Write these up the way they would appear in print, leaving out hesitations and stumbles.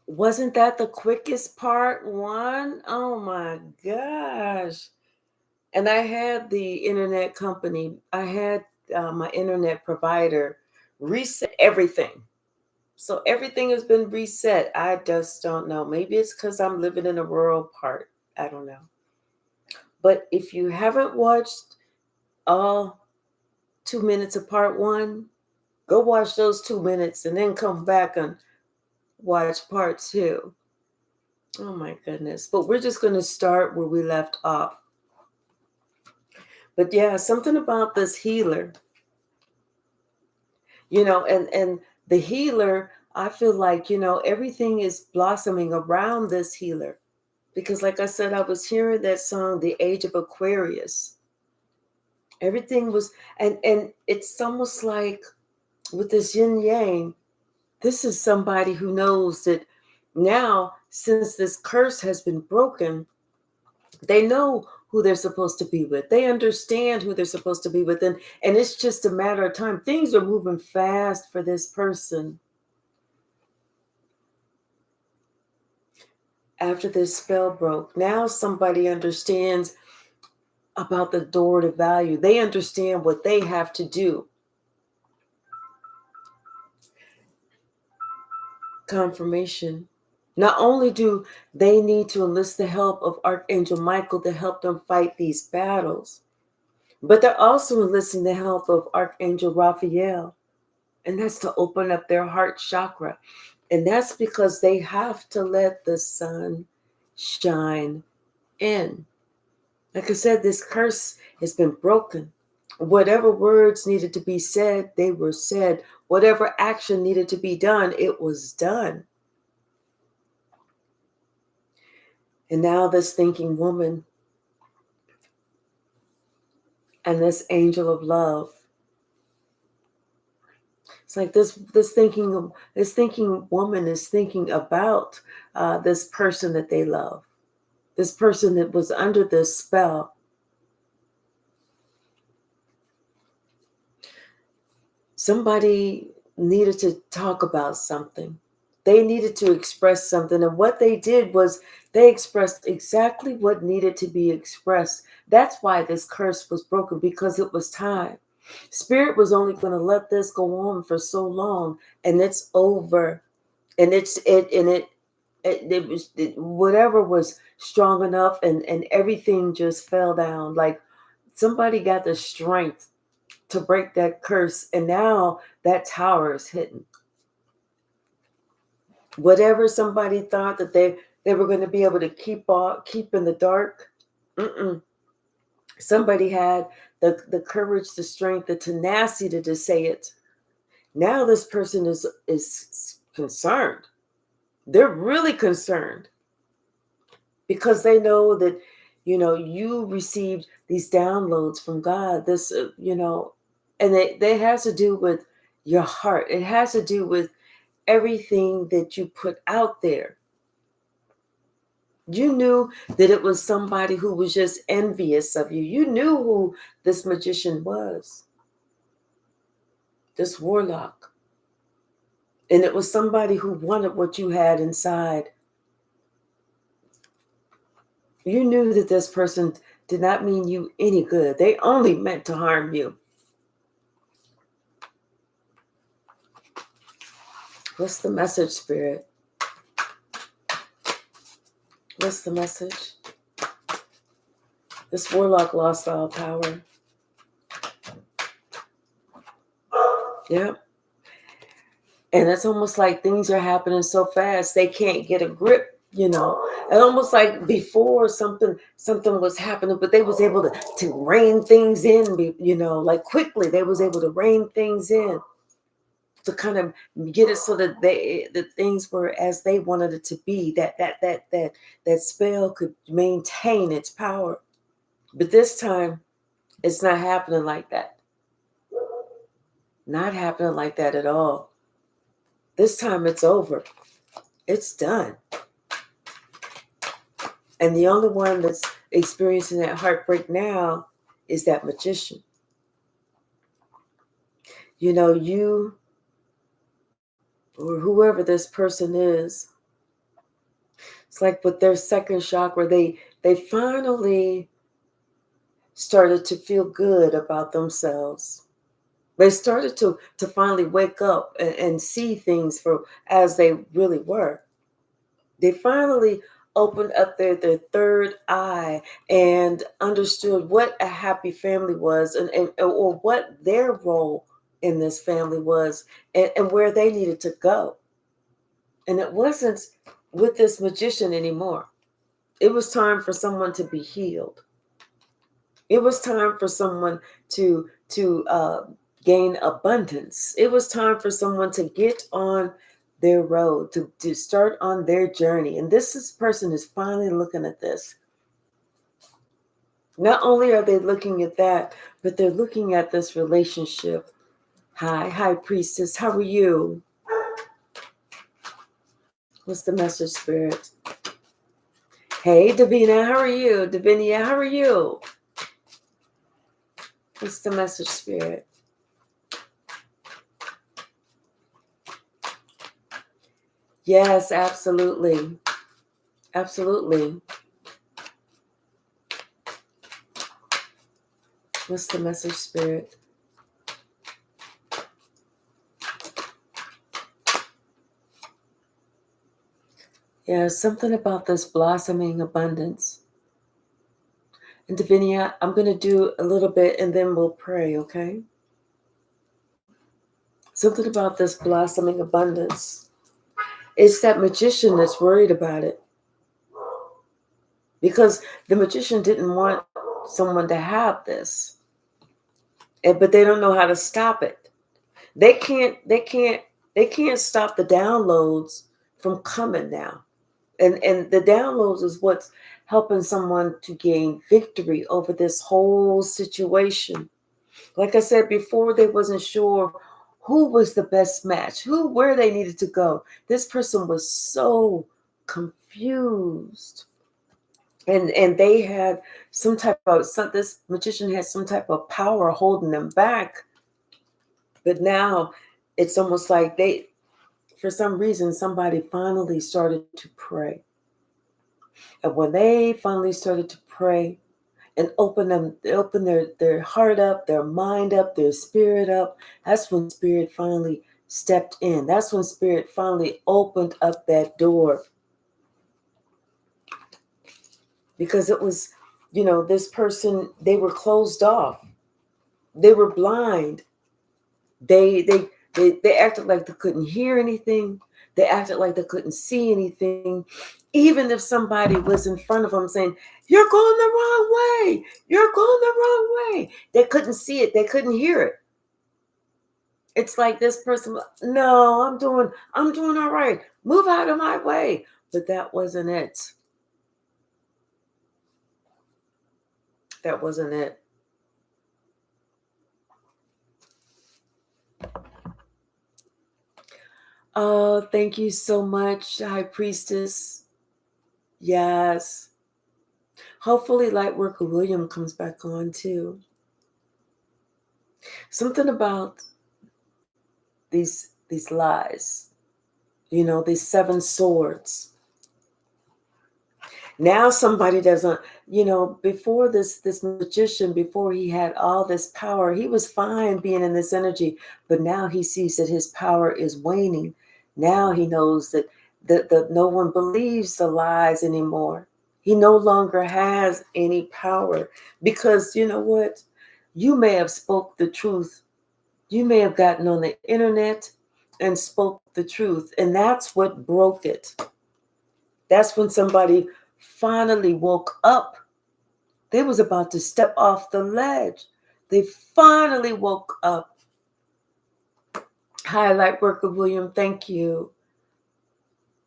Wasn't that the quickest part one? Oh my gosh. And I had the internet company, I had my internet provider reset everything. So everything has been reset. I just don't know. Maybe it's because I'm living in a rural part. I don't know. But if you haven't watched all 2 minutes of part one, go watch those 2 minutes and then come back and watch part two. Oh my goodness. But we're just going to start where we left off. But yeah, something about this healer, and the healer, I feel like, everything is blossoming around this healer. Because like I said, I was hearing that song, The Age of Aquarius. Everything was, and it's almost like with this yin yang, this is somebody who knows that now, since this curse has been broken, they know who they're supposed to be with. They understand who they're supposed to be with. And it's just a matter of time. Things are moving fast for this person. After this spell broke, now somebody understands about the door to value. They understand what they have to do. Confirmation. Not only do they need to enlist the help of Archangel Michael to help them fight these battles, but they're also enlisting the help of Archangel Raphael, and that's to open up their heart chakra. And that's because they have to let the sun shine in. Like I said, this curse has been broken. Whatever words needed to be said, they were said. Whatever action needed to be done, it was done. And now this thinking woman and this angel of love, it's like this thinking woman is thinking about this person that they love, this person that was under this spell. Somebody needed to talk about something. They needed to express something. And what they did was they expressed exactly what needed to be expressed. That's why this curse was broken, because it was time. Spirit was only going to let this go on for so long, and it's over. And it was whatever was strong enough, and everything just fell down. Like somebody got the strength to break that curse, and now that tower is hidden. Whatever somebody thought that they were going to be able to keep in the dark, somebody had the courage, the strength, the tenacity to say it. Now this person is concerned. They're really concerned because they know that you received these downloads from God. This and it has to do with your heart. It has to do with everything that you put out there. You knew that it was somebody who was just envious of you. You knew who this magician was, this warlock. And it was somebody who wanted what you had inside. You knew that this person did not mean you any good. They only meant to harm you. What's the message, Spirit? What's the message? This warlock lost all power. Yep. And it's almost like things are happening so fast they can't get a grip, And almost like before something was happening, but they was able to rein things in, like quickly they was able to rein things in to kind of get it so that the things were as they wanted it to be, that spell could maintain its power. But this time it's not happening like that. Not happening like that at all. This time it's over. It's done. And the only one that's experiencing that heartbreak now is that magician. You or whoever this person is, It's like with their second chakra, they finally started to feel good about themselves. They started to finally wake up and see things for as they really were. They finally opened up their third eye and understood what a happy family was, and or what their role in this family was, and where they needed to go. And it wasn't with this magician anymore. It was time for someone to be healed. It was time for someone to gain abundance. It was time for someone to get on their road, to start on their journey. And this person is finally looking at this. Not only are they looking at that, but they're looking at this relationship. Hi, priestess. How are you? What's the message, spirit? Hey, Davina, how are you? Davinia, how are you? What's the message, spirit? Yes, absolutely. Absolutely. What's the message, spirit? Yeah, something about this blossoming abundance. And Davinia, I'm going to do a little bit and then we'll pray, okay? Something about this blossoming abundance. It's that magician that's worried about it. Because the magician didn't want someone to have this. But they don't know how to stop it. They can't stop the downloads from coming now. And the downloads is what's helping someone to gain victory over this whole situation. Like I said before, they wasn't sure who was the best match, where they needed to go. This person was so confused. And they had this magician had some type of power holding them back. But now it's almost like for some reason, somebody finally started to pray. And when they finally started to pray and open their heart up, their mind up, their spirit up, that's when spirit finally stepped in. That's when spirit finally opened up that door. Because it was, this person, they were closed off. They were blind. They acted like they couldn't hear anything. They acted like they couldn't see anything. Even if somebody was in front of them saying, "You're going the wrong way. You're going the wrong way." They couldn't see it. They couldn't hear it. It's like this person, "No, I'm doing all right. Move out of my way." But that wasn't it. That wasn't it. Oh, thank you so much, High Priestess. Yes. Hopefully Lightworker William comes back on too. Something about these lies, these 7 swords. Now somebody doesn't, before this magician, before he had all this power, he was fine being in this energy, but now he sees that his power is waning. Now he knows that no one believes the lies anymore. He no longer has any power because you know what? You may have spoke the truth. You may have gotten on the internet and spoke the truth, and that's what broke it. That's when somebody finally woke up. They was about to step off the ledge. They finally woke up. Hi, Lightworker William, thank you.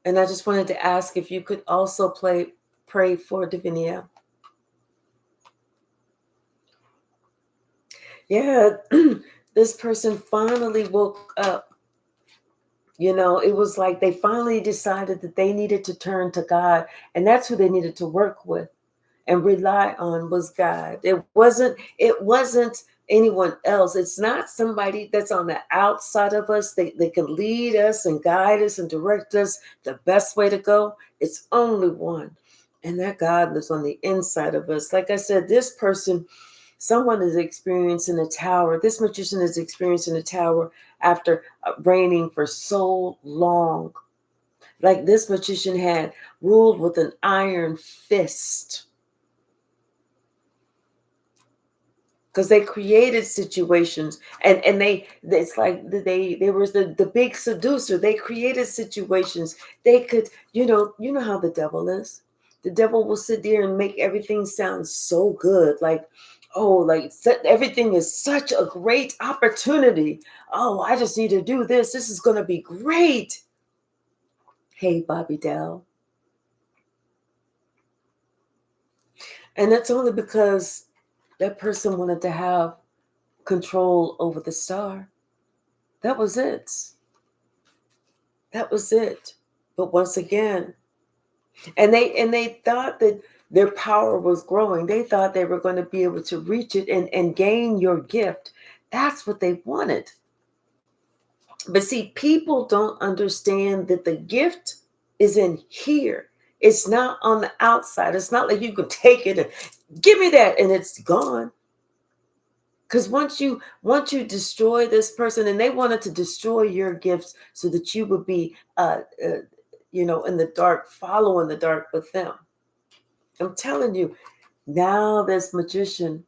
And I just wanted to ask if you could also pray for Davinia. Yeah, this person finally woke up. It was like they finally decided that they needed to turn to God, and that's who they needed to work with and rely on was God. It wasn't anyone else. It's not somebody that's on the outside of us. They can lead us and guide us and direct us the best way to go. It's only one. And that God lives on the inside of us. Like I said, this person, someone is experiencing a tower. This magician is experiencing a tower after reigning for so long. Like this magician had ruled with an iron fist. Because they created situations, and it's like they were the big seducer. They created situations. They could, you know how the devil is. The devil will sit there and make everything sound so good, like, oh, like everything is such a great opportunity. Oh, I just need to do this. This is going to be great. Hey, Bobby Dell. And that's only because that person wanted to have control over the star. That was it. That was it. But once again, and they thought that their power was growing. They thought they were going to be able to reach it and gain your gift. That's what they wanted. But see, people don't understand that the gift is in here. It's not on the outside. It's not like you can take it and give me that and it's gone. Because once you destroy this person, and they wanted to destroy your gifts so that you would be in the dark, follow in the dark with them. I'm telling you, now this magician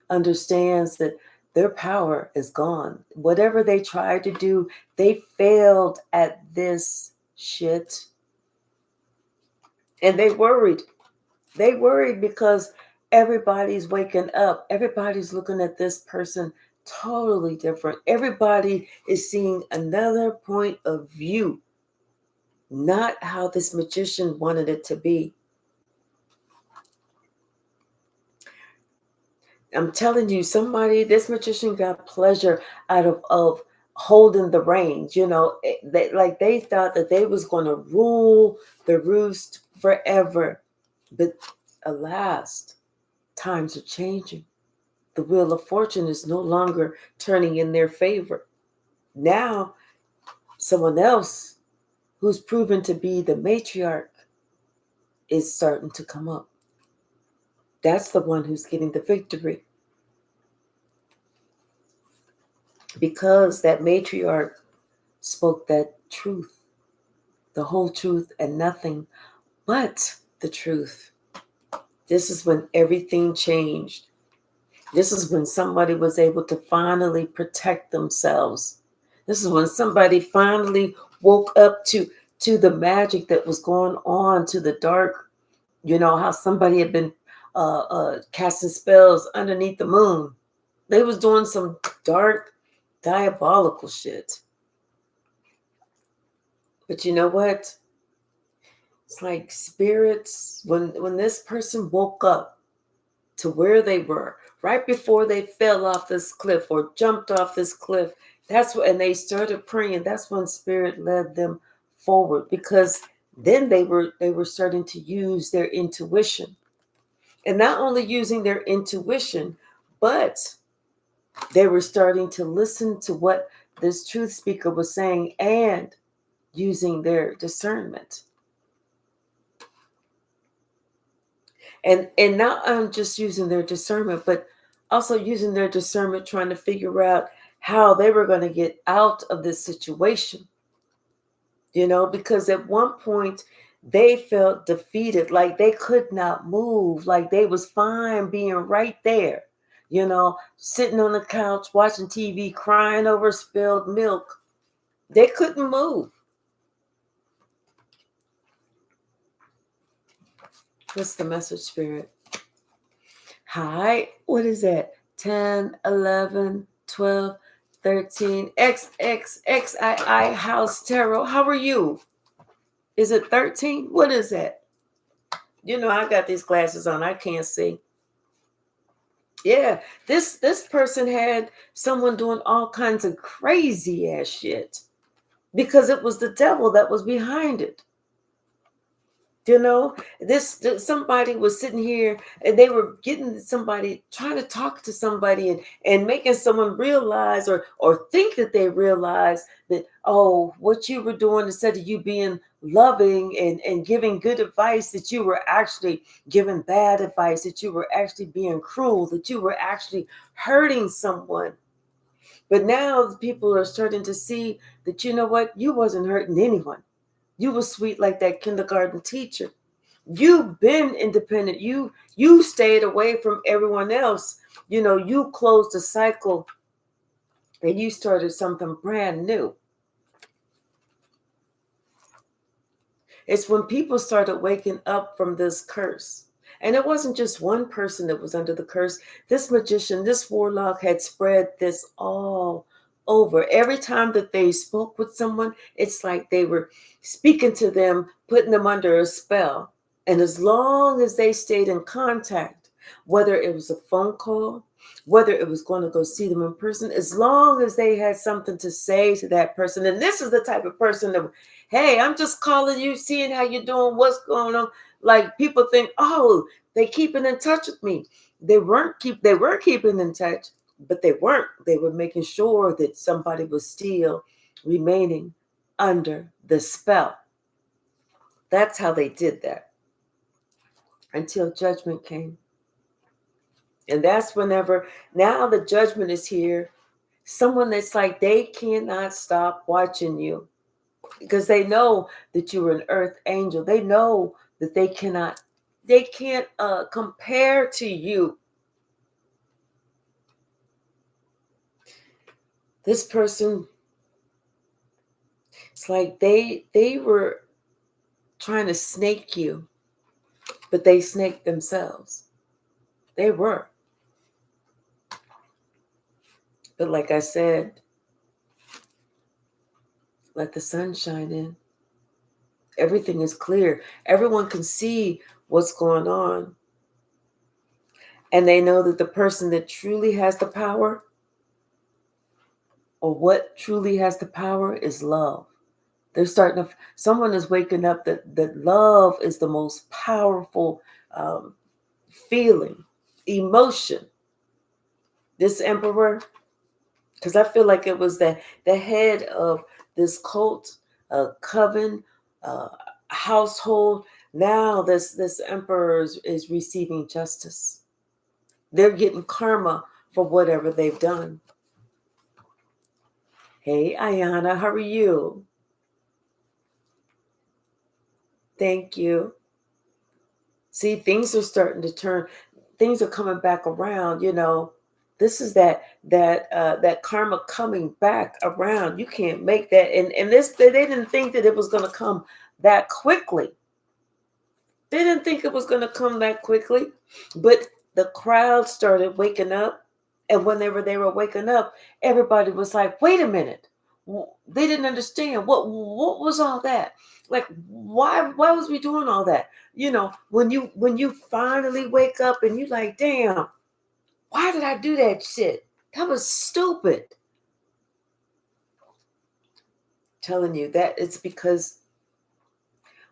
understands that their power is gone. Whatever they tried to do, they failed at this shit. And they worried. They worried because everybody's waking up. Everybody's looking at this person totally different. Everybody is seeing another point of view, not how this magician wanted it to be. I'm telling you, this magician got pleasure out of holding the reins. They thought that they was going to rule the roost forever. But alas, times are changing. The wheel of fortune is no longer turning in their favor. Now, someone else who's proven to be the matriarch is starting to come up. That's the one who's getting the victory. Because that matriarch spoke that truth, the whole truth and nothing but the truth. This is when everything changed. This is when somebody was able to finally protect themselves. This is when somebody finally woke up to the magic that was going on, to the dark. You know how somebody had been casting spells underneath the moon. They was doing some dark, diabolical shit. But you know what? It's like spirits, when this person woke up to where they were, right before they fell off this cliff or jumped off this cliff, and they started praying. That's when spirit led them forward, because then they were starting to use their intuition. And not only using their intuition, but they were starting to listen to what this truth speaker was saying and using their discernment. And not just using their discernment, but also using their discernment, trying to figure out how they were going to get out of this situation. Because at one point they felt defeated, like they could not move, like they was fine being right there, sitting on the couch, watching TV, crying over spilled milk. They couldn't move. What's the message, Spirit? Hi, what is that? 10, 11, 12, 13, XXXII House Tarot. How are you? Is it 13? What is that? I got these glasses on. I can't see. Yeah, this person had someone doing all kinds of crazy ass shit because it was the devil that was behind it. You know, somebody was sitting here and they were getting somebody trying to talk to somebody and making someone realize or think that they realize that, oh, what you were doing, instead of you being loving and giving good advice, that you were actually giving bad advice, that you were actually being cruel, that you were actually hurting someone. But now people are starting to see that, you know what, you wasn't hurting anyone. You were sweet like that kindergarten teacher. You've been independent. You stayed away from everyone else. You closed the cycle and you started something brand new. It's when people started waking up from this curse. And it wasn't just one person that was under the curse. This magician, this warlock had spread this all over. Every time that they spoke with someone, it's like they were speaking to them, putting them under a spell. And as long as they stayed in contact, whether it was a phone call, whether it was going to go see them in person, as long as they had something to say to that person, and this is the type of person that, hey, I'm just calling you, seeing how you're doing, what's going on. Like, people think, oh, they keeping in touch with me. They were keeping in touch, but they weren't. They were making sure that somebody was still remaining under the spell. That's how they did that until judgment came. And that's whenever, now the judgment is here. Someone that's like, they cannot stop watching you because they know that you're an earth angel. They know that they can't compare to you. This person, it's like they were trying to snake you, but they snaked themselves. They were. But like I said, let the sun shine in. Everything is clear. Everyone can see what's going on. And they know that the person that truly has the power, or what truly has the power, is love. Someone is waking up that love is the most powerful feeling, emotion. This emperor, because I feel like it was the head of this cult, coven, household. Now this emperor is receiving justice. They're getting karma for whatever they've done. Hey, Ayana, how are you? Thank you. See, things are starting to turn. Things are coming back around. This is that karma coming back around. You can't make that. And this, they didn't think that it was going to come that quickly. They didn't think it was going to come that quickly. But the crowd started waking up. And whenever they were waking up, everybody was like, wait a minute. They didn't understand. What was all that? Like, why was we doing all that? When you finally wake up and you like, damn, why did I do that shit? That was stupid. Telling you that it's because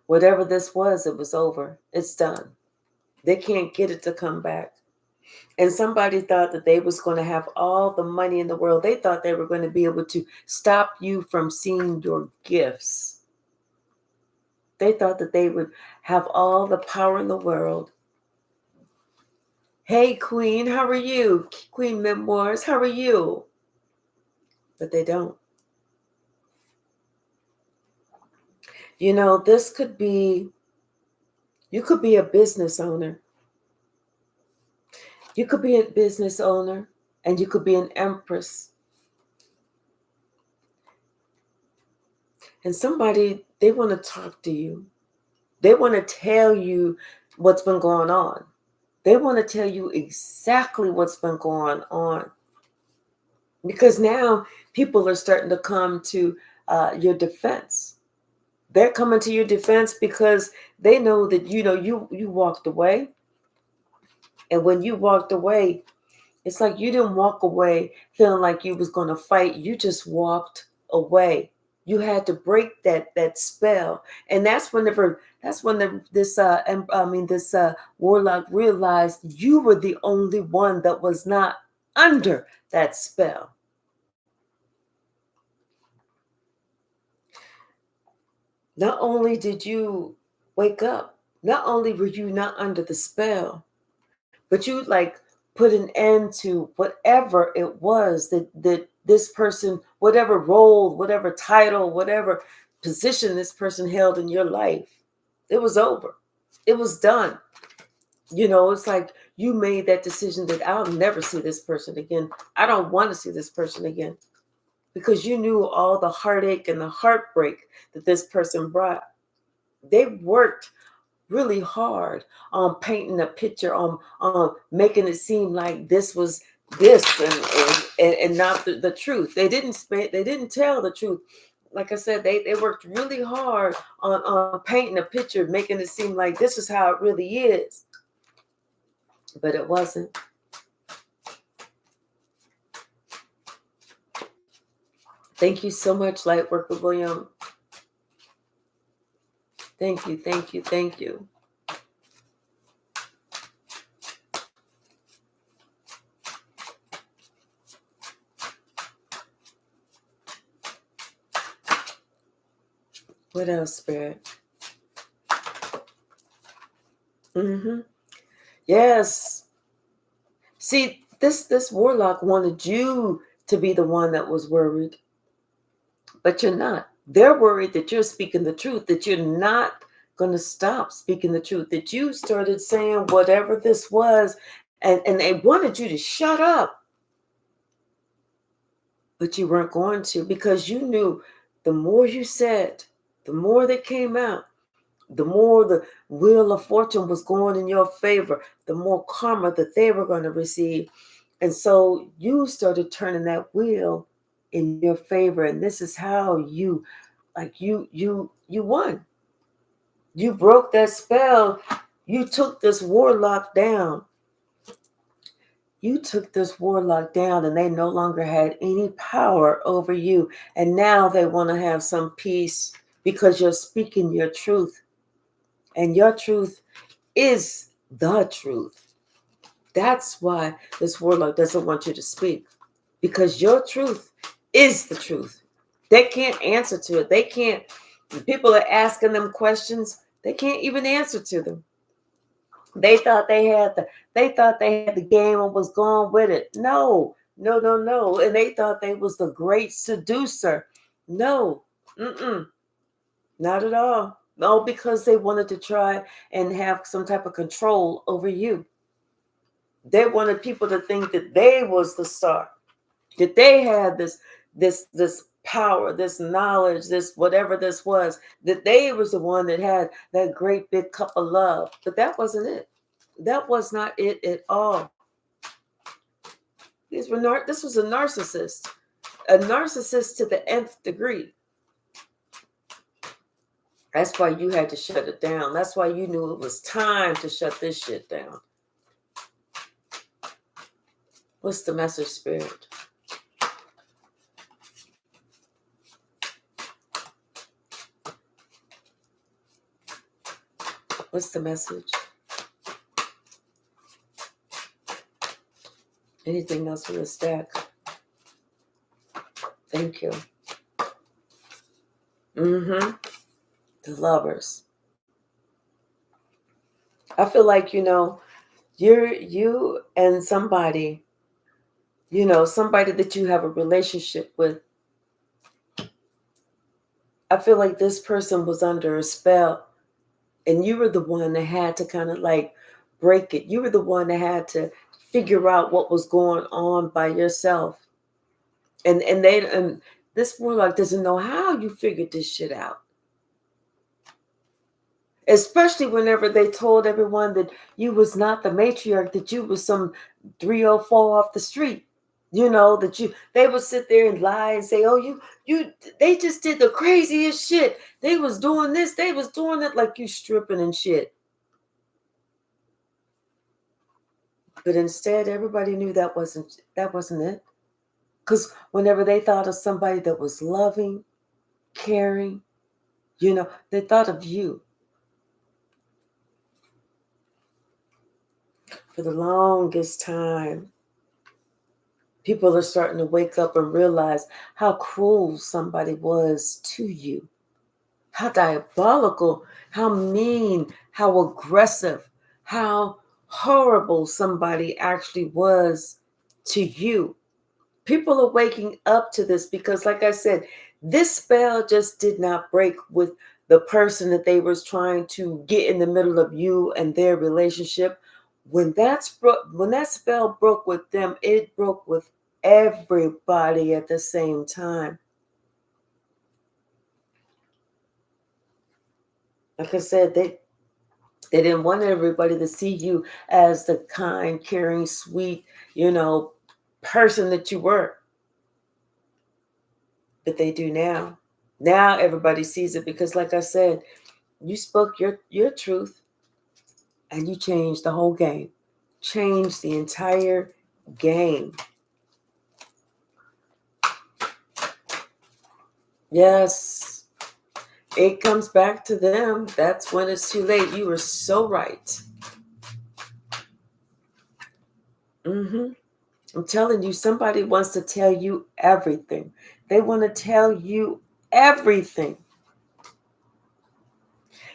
whatever this was, it was over. It's done. They can't get it to come back. And somebody thought that they was going to have all the money in the world. They thought they were going to be able to stop you from seeing your gifts. They thought that they would have all the power in the world. Hey, Queen, how are you? Queen Memoirs, how are you? But they don't. This could be, you could be a business owner. You could be a business owner and you could be an empress. And somebody, they want to talk to you. They want to tell you what's been going on. They want to tell you exactly what's been going on. Because now people are starting to come to your defense. They're coming to your defense because they know that, you walked away. And when you walked away, it's like you didn't walk away feeling like you was going to fight. You just walked away. You had to break that spell, and that's when this warlock realized you were the only one that was not under that spell. Not only did you wake up, not only were you not under the spell, but you like put an end to whatever it was that this person, whatever role, whatever title, whatever position this person held in your life. It was over. It was done. It's like you made that decision that I'll never see this person again. I don't want to see this person again, because you knew all the heartache and the heartbreak that this person brought. They worked really hard on painting a picture, on making it seem like this was this, and not the truth. They didn't tell the truth. Like I said, they worked really hard on painting a picture, making it seem like this is how it really is. But it wasn't. Thank you so much, Lightworker William. Thank you, thank you, thank you. What else, Spirit? Yes. See, this warlock wanted you to be the one that was worried, but you're not. They're worried that you're speaking the truth, that you're not going to stop speaking the truth, that you started saying whatever this was, and they wanted you to shut up, but you weren't going to, because you knew the more you said, the more that came out, the more the wheel of fortune was going in your favor, the more karma that they were going to receive. And so you started turning that wheel in your favor. And this is how you won. You broke that spell. You took this warlock down. You took this warlock down, and they no longer had any power over you. And now they want to have some peace because you're speaking your truth. And your truth is the truth. That's why this warlock doesn't want you to speak, because your truth is the truth. They can't answer to it. They can't. People are asking them questions. They can't even answer to them. They thought they had the game and was going with it. No. And they thought they was the great seducer. No. Not at all. No, because they wanted to try and have some type of control over you. They wanted people to think that they was the star, that they had this power, this knowledge, this whatever this was, that they was the one that had that great big cup of love. But that wasn't it. That was not it at all. This was a narcissist to the nth degree. That's why you had to shut it down. That's why you knew it was time to shut this shit down. What's the message, Spirit? What's the message? Anything else from the stack? Thank you. The Lovers. I feel like, you and somebody, somebody that you have a relationship with. I feel like this person was under a spell, and you were the one that had to kind of like break it. You were the one that had to figure out what was going on by yourself. And this warlock doesn't know how you figured this shit out. Especially whenever they told everyone that you was not the matriarch, that you was some 304 off the street. They would sit there and lie and say, oh, they just did the craziest shit. They was doing this, they was doing it, like you stripping and shit. But instead, everybody knew that wasn't it. Because whenever they thought of somebody that was loving, caring. They thought of you. For the longest time, people are starting to wake up and realize how cruel somebody was to you, how diabolical, how mean, how aggressive, how horrible somebody actually was to you. People are waking up to this because, like I said, this spell just did not break with the person that they was trying to get in the middle of you and their relationship. When that spell broke with them, it broke with everybody at the same time. Like I said, they didn't want everybody to see you as the kind, caring, sweet, person that you were. But they do now. Now everybody sees it because, like I said, you spoke your truth and you changed the whole game. Changed the entire game. Yes, it comes back to them. That's when it's too late. You were so right. I'm telling you, somebody wants to tell you everything. They want to tell you everything.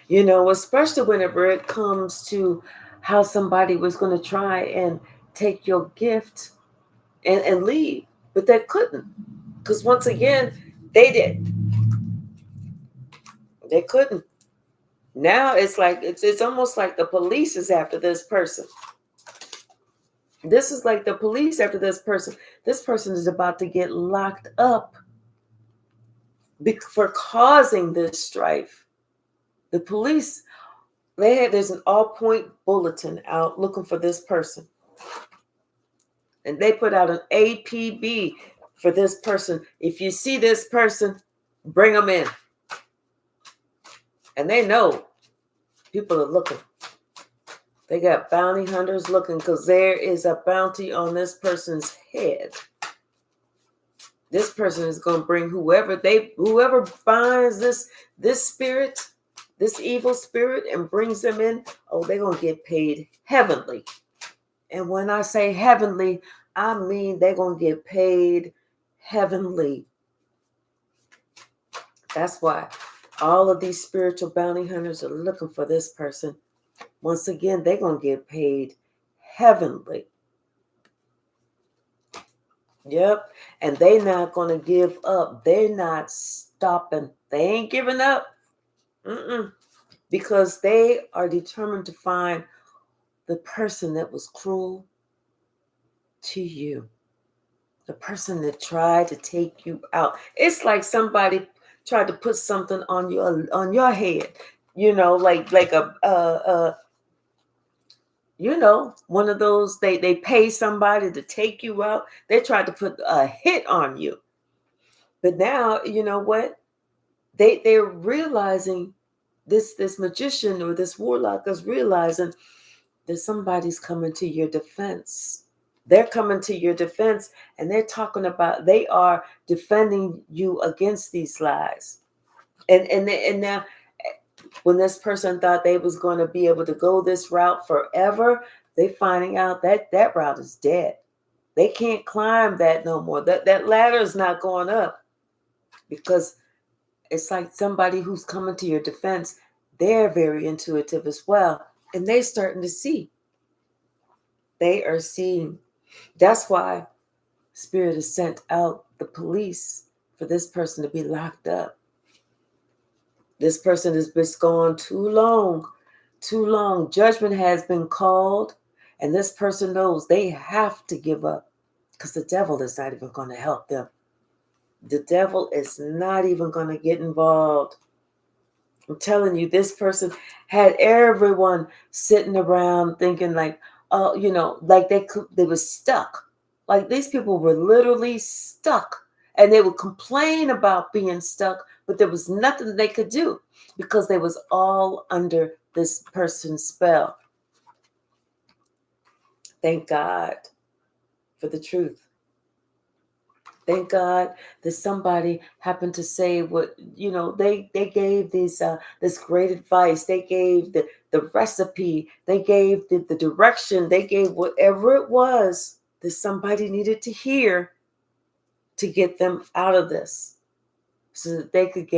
Especially whenever it comes to how somebody was going to try and take your gift and leave, but they couldn't. Because once again, they did. They couldn't. Now it's like it's almost like the police is after this person. This is like the police after this person. This person is about to get locked up for causing this strife. The police, there's an all-point bulletin out looking for this person. And they put out an APB for this person. If you see this person, bring them in. And they know people are looking. They got bounty hunters looking because there is a bounty on this person's head. This person is going to bring whoever finds this spirit, this evil spirit, and brings them in. Oh, they're going to get paid heavenly. And when I say heavenly, I mean they're going to get paid heavenly. That's why all of these spiritual bounty hunters are looking for this person. Once again, they're going to get paid heavenly. Yep. And they're not going to give up. They're not stopping. They ain't giving up. Because they are determined to find the person that was cruel to you. The person that tried to take you out. It's like somebody tried to put something on your head. Like a one of those, they pay somebody to take you out. They tried to put a hit on you. But now, you know what? They're realizing this magician or this warlock is realizing that somebody's coming to your defense. They're coming to your defense and they're talking about, they are defending you against these lies. And now when this person thought they was going to be able to go this route forever, they finding out that that route is dead. They can't climb that no more. That ladder is not going up because it's like somebody who's coming to your defense. They're very intuitive as well. And they're starting to see. They are seeing. That's why Spirit has sent out the police for this person to be locked up. This person has been gone too long. Too long. Judgment has been called. And this person knows they have to give up because the devil is not even going to help them. The devil is not even going to get involved. I'm telling you, this person had everyone sitting around thinking like, oh, like they were stuck. Like these people were literally stuck. And they would complain about being stuck, but there was nothing they could do because they was all under this person's spell. Thank God for the truth. Thank God that somebody happened to say what, they gave this great advice. They gave the recipe. They gave the direction. They gave whatever it was that somebody needed to hear to get them out of this, so that they could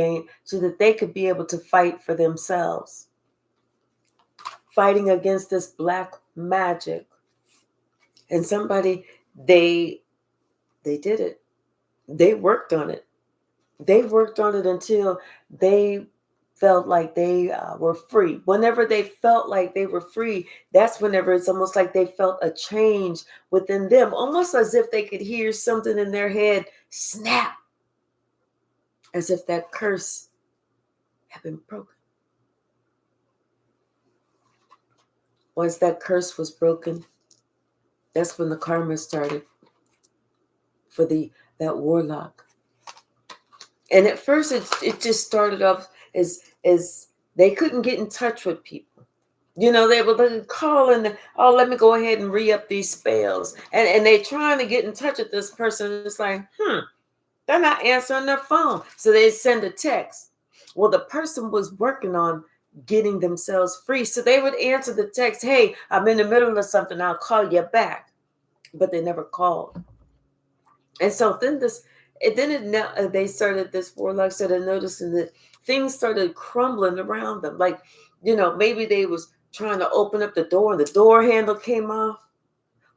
so that they could be able to fight for themselves, fighting against this black magic. And somebody, they did it. They worked on it. They worked on it until they felt like they were free. Whenever they felt like they were free, that's whenever it's almost like they felt a change within them, almost as if they could hear something in their head snap, as if that curse had been broken. Once that curse was broken, that's when the karma started for that warlock. And at first, it just started off as they couldn't get in touch with people. They would call and, oh, let me go ahead and re-up these spells. And they trying to get in touch with this person. It's like, they're not answering their phone. So they send a text. Well, the person was working on getting themselves free. So they would answer the text, hey, I'm in the middle of something. I'll call you back. But they never called. And so then they started, this warlock started noticing that things started crumbling around them. Like, maybe they was trying to open up the door and the door handle came off,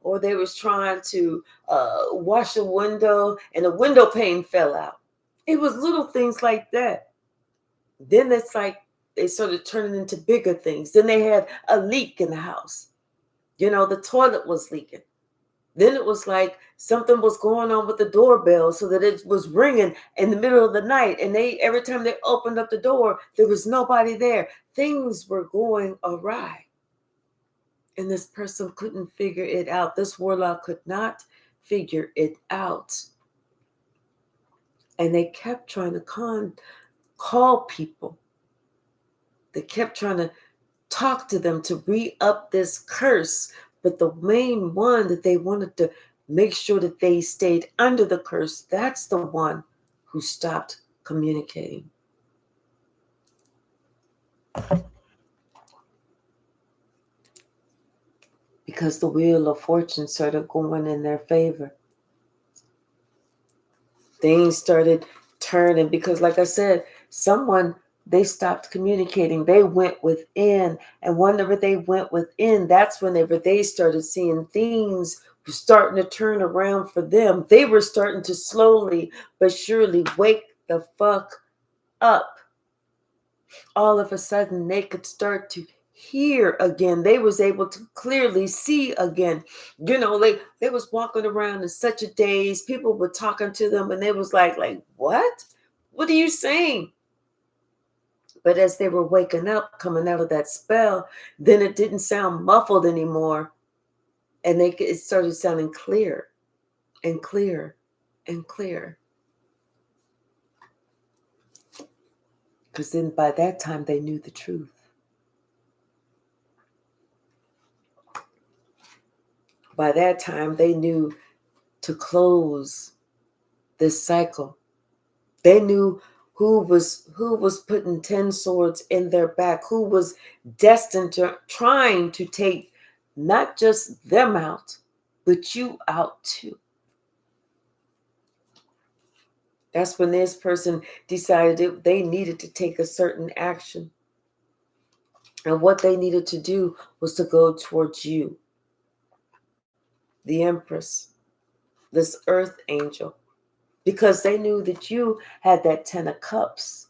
or they was trying to wash a window and the window pane fell out. It was little things like that. Then it's like they started turning into bigger things. Then they had a leak in the house. The toilet was leaking. Then it was like something was going on with the doorbell, so that it was ringing in the middle of the night. And every time they opened up the door, there was nobody there. Things were going awry. And this person couldn't figure it out. This warlock could not figure it out. And they kept trying to call people. They kept trying to talk to them to re-up this curse. But the main one that they wanted to make sure that they stayed under the curse, that's the one who stopped communicating. Because the wheel of fortune started going in their favor. Things started turning because, like I said, they stopped communicating. They went within. And whenever they went within, that's whenever they started seeing things were starting to turn around for them. They were starting to slowly but surely wake the fuck up. All of a sudden, they could start to hear again. They was able to clearly see again. They was walking around in such a daze. People were talking to them, and they was like, what? What are you saying? But as they were waking up, coming out of that spell, then it didn't sound muffled anymore. And it started sounding clear and clear and clear. Because then by that time, they knew the truth. By that time, they knew to close this cycle. They knew who was putting 10 swords in their back, who was destined to trying to take not just them out, but you out too. That's when this person decided they needed to take a certain action. And what they needed to do was to go towards you, the Empress, this earth angel, because they knew that you had that 10 of cups.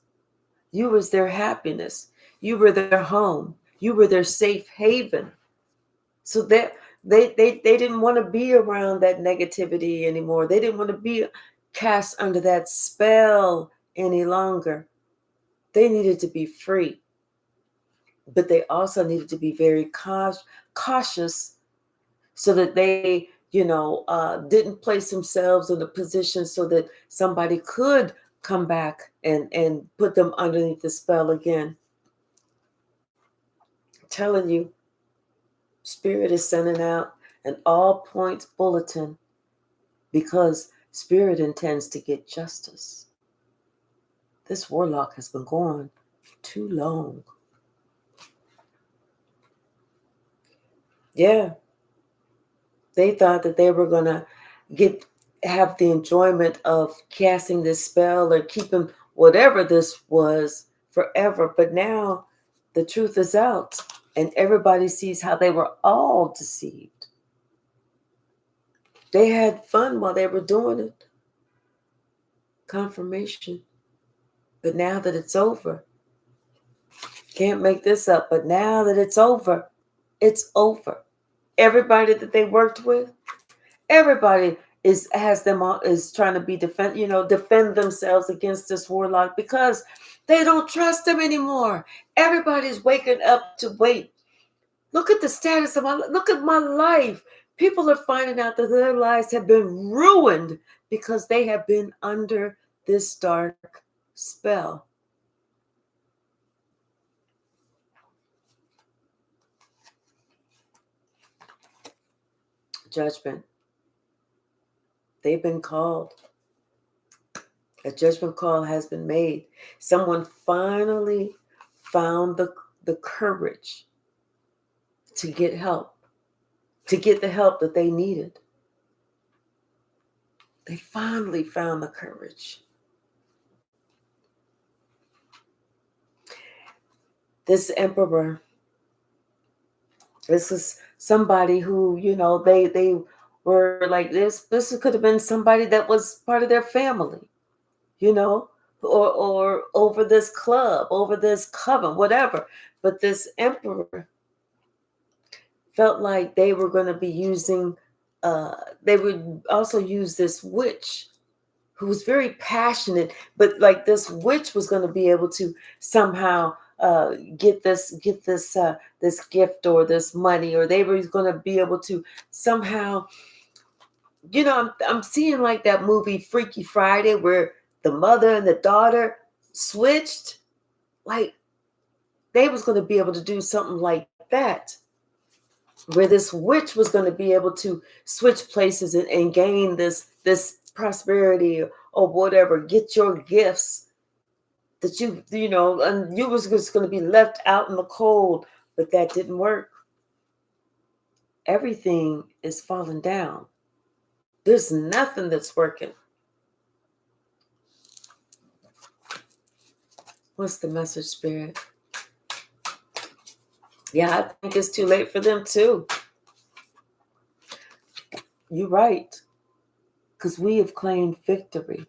You was their happiness. You were their home. You were their safe haven. So that they didn't want to be around that negativity anymore. They didn't want to be cast under that spell any longer. They needed to be free. But they also needed to be very cautious so that they, didn't place themselves in a position so that somebody could come back and put them underneath the spell again. I'm telling you, Spirit is sending out an all points bulletin because Spirit intends to get justice. This warlock has been gone for too long. Yeah. They thought that they were going to have the enjoyment of casting this spell or keeping whatever this was forever. But now the truth is out and everybody sees how they were all deceived. They had fun while they were doing it. Confirmation. But now that it's over, can't make this up, but now that it's over, it's over. Everybody that they worked with, everybody is trying to defend themselves against this warlock because they don't trust him anymore. Everybody's waking up to wait. Look at the status of look at my life. People are finding out that their lives have been ruined because they have been under this dark spell. Judgment. They've been called. A judgment call has been made. Someone finally found the courage to get help, to get the help that they needed. They finally found the courage. This emperor, this is somebody who, they were like this. This could have been somebody that was part of their family, or over this club, over this coven, whatever. But this emperor felt like they were going to be using, they would also use this witch who was very passionate, but like this witch was going to be able to somehow get this gift or this money, or they were going to be able to somehow, I'm seeing like that movie Freaky Friday where the mother and the daughter switched, like they was going to be able to do something like that, where this witch was going to be able to switch places and gain this prosperity or whatever, get your gifts that and you was just going to be left out in the cold. But that didn't work. Everything is falling down. There's nothing that's working. What's the message, Spirit? Yeah, I think it's too late for them too. You're right. Because we have claimed victory.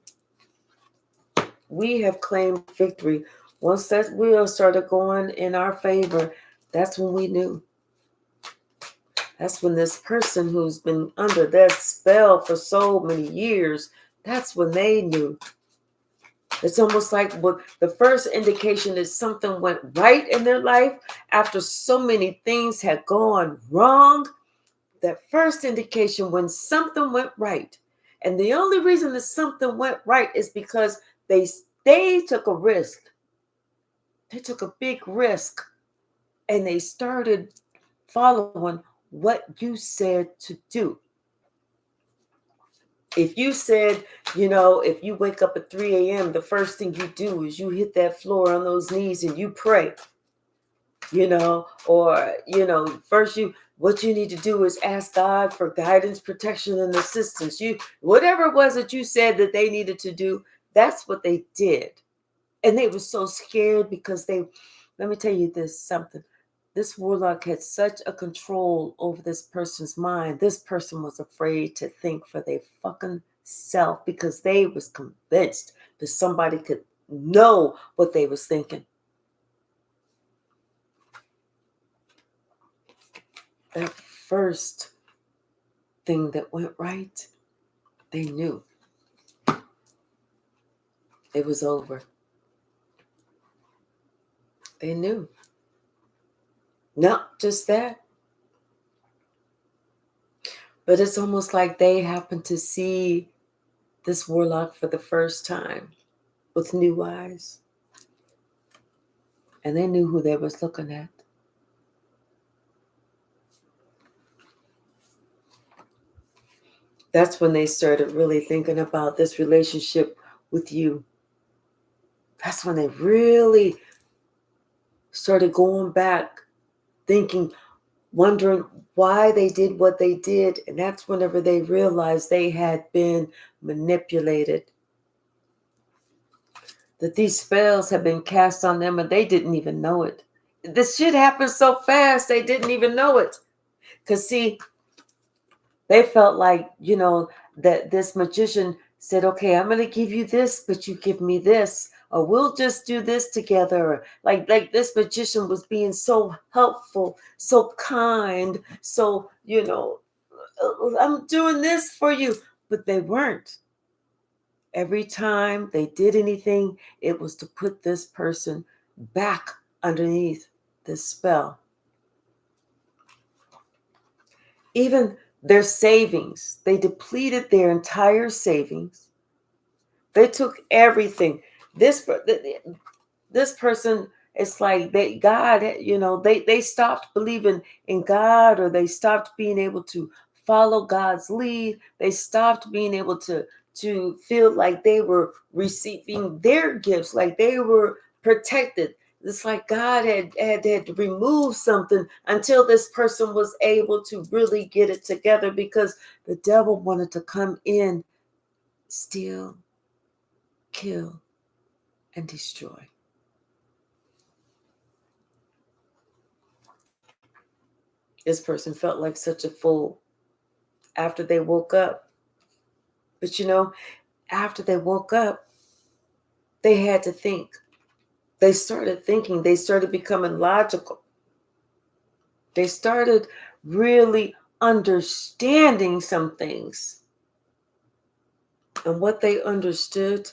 We have claimed victory. Once that wheel started going in our favor, that's when we knew. That's when this person who's been under that spell for so many years, that's when they knew. It's almost like what the first indication is something went right in their life after so many things had gone wrong. That first indication when something went right. And the only reason that something went right is because they took a risk. They took a big risk and they started following what you said to do. If you said, if you wake up at 3 a.m., the first thing you do is you hit that floor on those knees and you pray, first what you need to do is ask God for guidance, protection, and assistance. Whatever it was that you said that they needed to do, that's what they did. And they were so scared because let me tell you something. This warlock had such a control over this person's mind. This person was afraid to think for their fucking self because they was convinced that somebody could know what they was thinking. That first thing that went right, they knew it was over. They knew. Not just that, but it's almost like they happened to see this warlock for the first time with new eyes. And they knew who they was looking at. That's when they started really thinking about this relationship with you. That's when they really started going back, thinking, wondering why they did what they did. And that's whenever they realized they had been manipulated, that these spells had been cast on them and they didn't even know it. This shit happened so fast, they didn't even know it. Because, see, they felt like, that this magician said, okay, I'm going to give you this, but you give me this, or we'll just do this together. Like this magician was being so helpful, so kind, so, I'm doing this for you. But they weren't. Every time they did anything, it was to put this person back underneath this spell. Even their savings, they depleted their entire savings. They took everything. This person, it's like they stopped believing in God, or they stopped being able to follow God's lead. They stopped being able to feel like they were receiving their gifts, like they were protected. It's like God had to remove something until this person was able to really get it together, because the devil wanted to come in, steal, kill, and destroy. This person felt like such a fool after they woke up. But after they woke up, they had to think. They started thinking. They started becoming logical. They started really understanding some things. And what they understood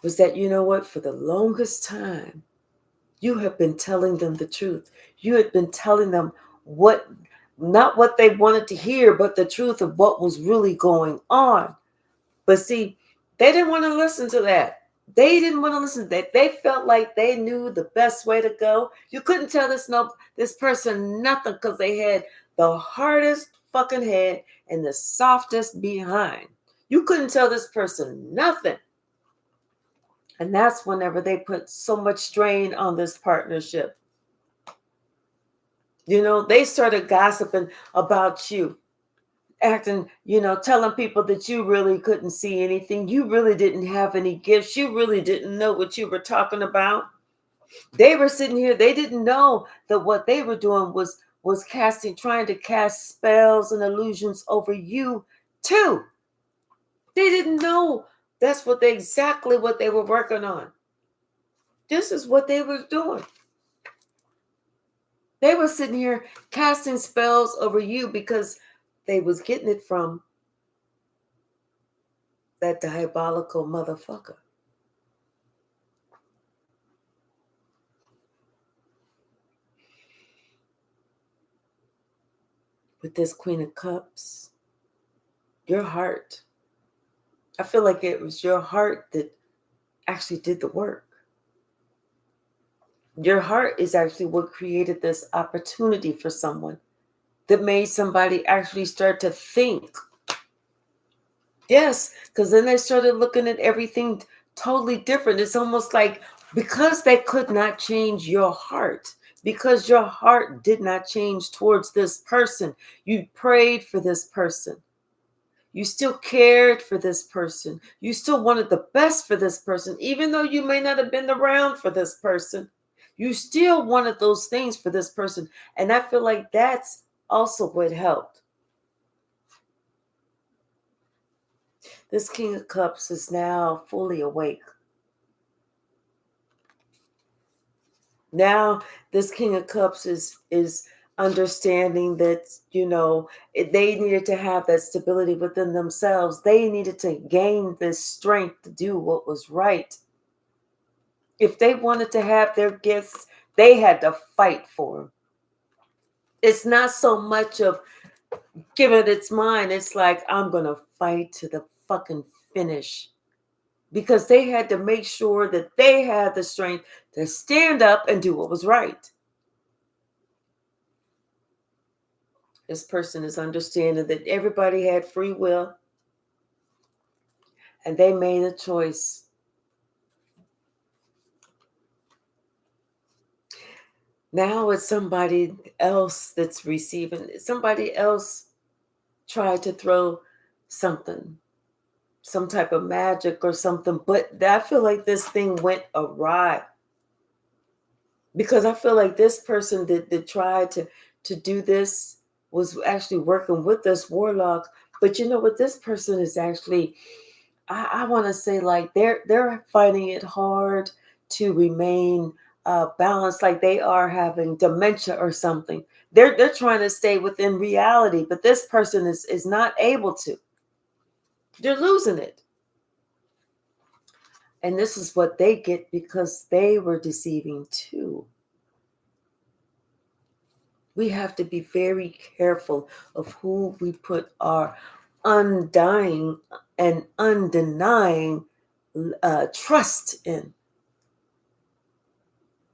was that, for the longest time, you have been telling them the truth. You had been telling them not what they wanted to hear, but the truth of what was really going on. But see, they didn't want to listen to that. They didn't want to listen to that. They felt like they knew the best way to go. You couldn't tell this person nothing, because they had the hardest fucking head and the softest behind. You couldn't tell this person nothing. And that's whenever they put so much strain on this partnership. They started gossiping about you, acting, telling people that you really couldn't see anything. You really didn't have any gifts. You really didn't know what you were talking about. They were sitting here. They didn't know that what they were doing was trying to cast spells and illusions over you too. They didn't know that's exactly what they were working on. This is what they were doing. They were sitting here casting spells over you because they was getting it from that diabolical motherfucker. With this Queen of Cups, your heart, I feel like it was your heart that actually did the work. Your heart is actually what created this opportunity for someone, that made somebody actually start to think. Yes, because then they started looking at everything totally different. It's almost like, because they could not change your heart, because your heart did not change towards this person. You prayed for this person. You still cared for this person. You still wanted the best for this person, even though you may not have been around for this person. You still wanted those things for this person. And I feel like that's also what helped. This King of Cups is now fully awake. Now, this King of Cups is understanding that, they needed to have that stability within themselves. They needed to gain this strength to do what was right. If they wanted to have their gifts, they had to fight for them. It's not so much of give it its mine. It's like, I'm going to fight to the fucking finish. Because they had to make sure that they had the strength to stand up and do what was right. This person is understanding that everybody had free will and they made a choice. Now it's somebody else that's receiving. Somebody else tried to throw something, some type of magic or something, but I feel like this thing went awry. Because I feel like this person that tried to do this was actually working with this warlock. But you know what? This person is actually, I want to say, like they're finding it hard to remain balanced, like they are having dementia or something. They're trying to stay within reality, but this person is not able to. They're losing it. And this is what they get because they were deceiving too. We have to be very careful of who we put our undying and undenying trust in.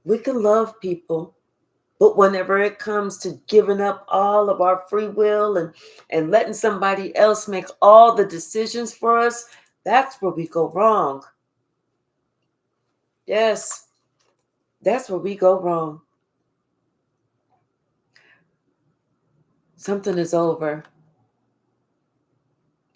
We can love people, but whenever it comes to giving up all of our free will and letting somebody else make all the decisions for us, that's where we go wrong. Yes, that's where we go wrong. Something is over.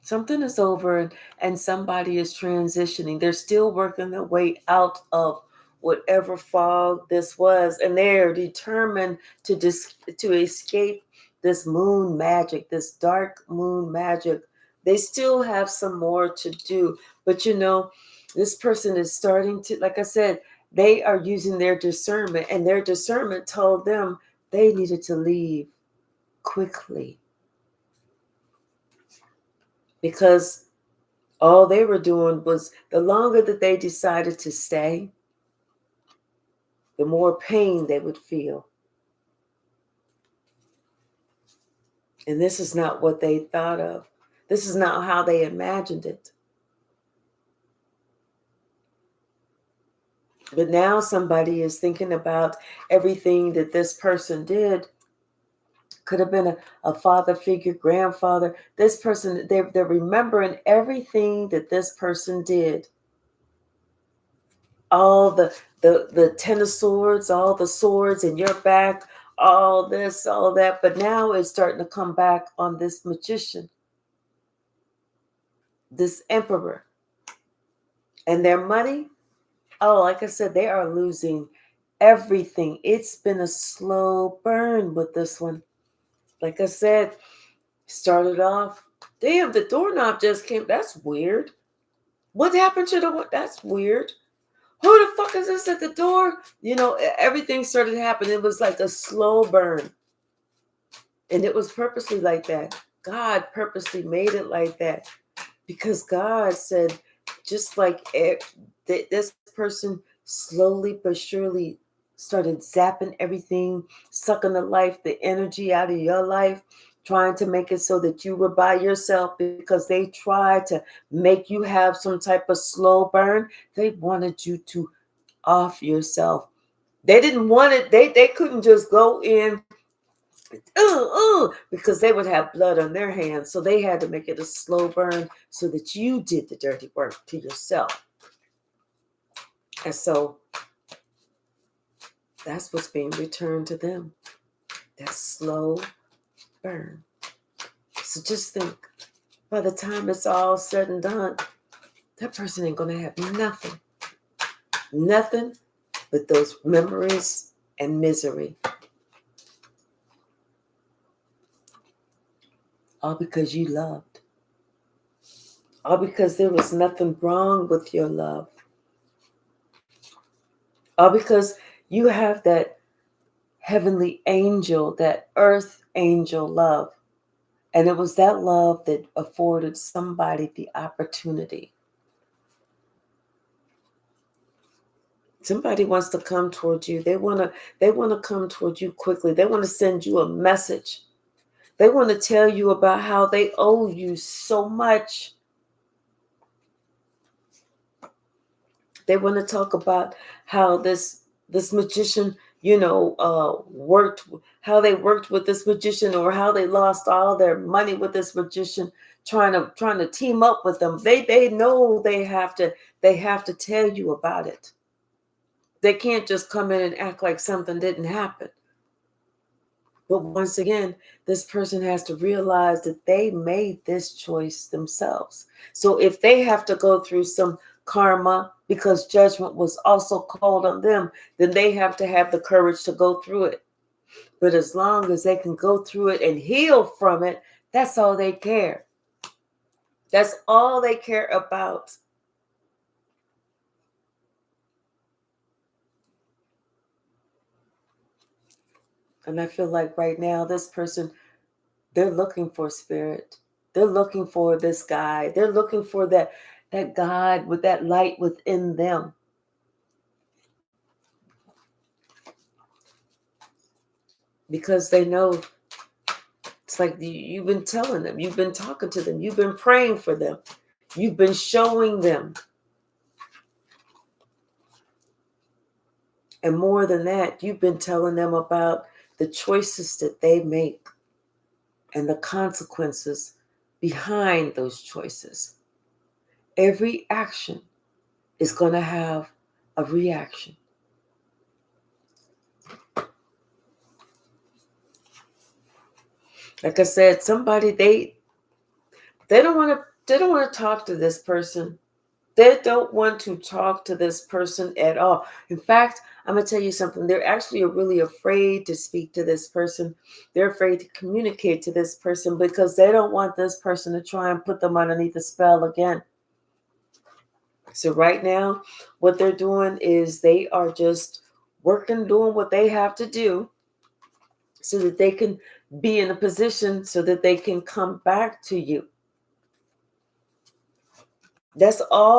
Something is over and somebody is transitioning. They're still working their way out of whatever fog this was, and they're determined to escape this moon magic, this dark moon magic. They still have some more to do, but you know, this person is starting to, like I said, they are using their discernment, and their discernment told them they needed to leave quickly because all they were doing was, the longer that they decided to stay, the more pain they would feel. And this is not what they thought of. This is not how they imagined it. But now somebody is thinking about everything that this person did. Could have been a father figure, grandfather. This person, they're remembering everything that this person did. All the ten of swords, all the swords in your back, all this, all that. But now it's starting to come back on this magician, this emperor. And their money, oh, like I said, they are losing everything. It's been a slow burn with this one. Like I said, started off, damn, the doorknob just came. That's weird. What happened to the, that's weird. Who the fuck is this at the door? You know, everything started happening. It was like a slow burn. And it was purposely like that. God purposely made it like that because God said, just like this person slowly but surely started zapping everything, sucking the life, the energy out of your life, trying to make it so that you were by yourself because they tried to make you have some type of slow burn. They wanted you to off yourself. They didn't want it. They couldn't just go in because they would have blood on their hands. So they had to make it a slow burn so that you did the dirty work to yourself. And so that's what's being returned to them. That slow burn. So just think, by the time it's all said and done, that person ain't going to have nothing. Nothing but those memories and misery. All because you loved. All because there was nothing wrong with your love. All because you have that heavenly angel, that earth angel love. And it was that love that afforded somebody the opportunity. Somebody wants to come towards you. They want to come towards you quickly. They want to send you a message. They want to tell you about how they owe you so much. They want to talk about how this magician how they worked with this magician, or how they lost all their money with this magician, trying to team up with them. They know they have to tell you about it. They can't just come in and act like something didn't happen. But once again, this person has to realize that they made this choice themselves. So if they have to go through some karma because judgment was also called on them, then they have to have the courage to go through it. But as long as they can go through it and heal from it, that's all they care. That's all they care about. And I feel like right now, this person, they're looking for spirit. They're looking for this guy. They're looking for that God with that light within them. Because they know, it's like you've been telling them, you've been talking to them, you've been praying for them, you've been showing them. And more than that, you've been telling them about the choices that they make and the consequences behind those choices. Every action is going to have a reaction. Like I said, somebody they don't want to talk to this person. They don't want to talk to this person at all. In fact, I'm going to tell you something. They're actually really afraid to speak to this person. They're afraid to communicate to this person because they don't want this person to try and put them underneath a spell again. So right now, what they're doing is they are just working, doing what they have to do so that they can be in a position so that they can come back to you. That's all